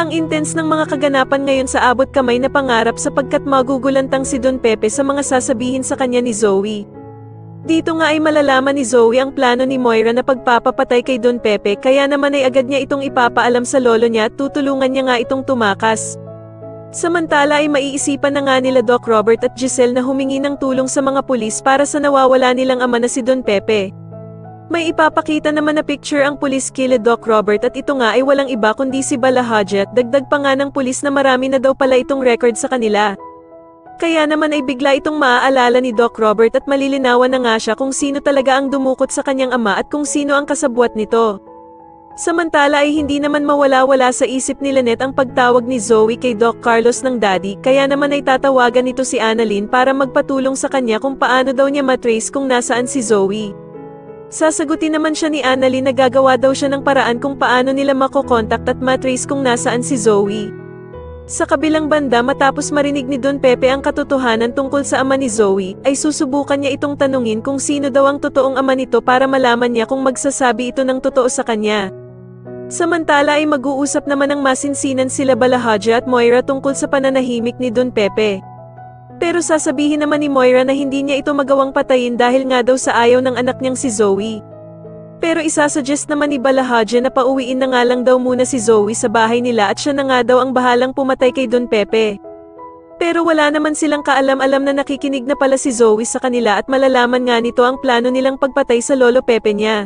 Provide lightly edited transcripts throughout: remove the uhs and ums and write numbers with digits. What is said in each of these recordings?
Ang intense ng mga kaganapan ngayon sa abot kamay na pangarap sapagkat magugulantang si Don Pepe sa mga sasabihin sa kanya ni Zoe. Dito nga ay malalaman ni Zoe ang plano ni Moira na pagpapapatay kay Don Pepe kaya naman ay agad niya itong ipapaalam sa lolo niya at tutulungan niya nga itong tumakas. Samantala ay maiisipan na nga nila Doc Robert at Giselle na humingi ng tulong sa mga pulis para sa nawawala nilang ama na si Don Pepe. May ipapakita naman na picture ang pulis kila Doc Robert at ito nga ay walang iba kundi si Bala Hadji at dagdag pa nga ng pulis na marami na daw pala itong record sa kanila. Kaya naman ay bigla itong maaalala ni Doc Robert at malilinawan na nga siya kung sino talaga ang dumukot sa kanyang ama at kung sino ang kasabwat nito. Samantala ay hindi naman mawala-wala sa isip ni Lynette ang pagtawag ni Zoe kay Doc Carlos ng daddy kaya naman ay tatawagan nito si Annalyn para magpatulong sa kanya kung paano daw niya matrace kung nasaan si Zoe. Sasagutin naman siya ni Annalyn na gagawa daw siya ng paraan kung paano nila makokontak at matrace kung nasaan si Zoe. Sa kabilang banda matapos marinig ni Don Pepe ang katotohanan tungkol sa ama ni Zoe, ay susubukan niya itong tanungin kung sino daw ang totoong ama nito para malaman niya kung magsasabi ito ng totoo sa kanya. Samantala ay mag-uusap naman ng masinsinan sila Bala Hadji at Moira tungkol sa pananahimik ni Don Pepe. Pero sasabihin naman ni Moira na hindi niya ito magawang patayin dahil nga daw sa ayaw ng anak niyang si Zoe. Pero isasuggest naman ni Bala Hadji na pauwiin na nga lang daw muna si Zoe sa bahay nila at siya na nga daw ang bahalang pumatay kay Don Pepe. Pero wala naman silang kaalam-alam na nakikinig na pala si Zoe sa kanila at malalaman nga nito ang plano nilang pagpatay sa lolo Pepe niya.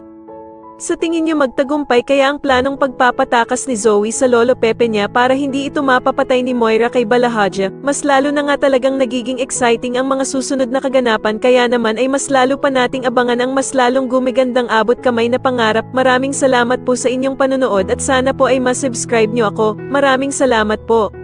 Sa tingin niyo magtagumpay kaya ang planong pagpapatakas ni Zoe sa lolo Pepe niya para hindi ito mapapatay ni Moira kay Bala Hadji? Mas lalo na nga talagang nagiging exciting ang mga susunod na kaganapan kaya naman ay mas lalo pa nating abangan ang mas lalong gumigandang abot kamay na pangarap. Maraming salamat po sa inyong panonood at sana po ay masubscribe niyo ako. Maraming salamat po.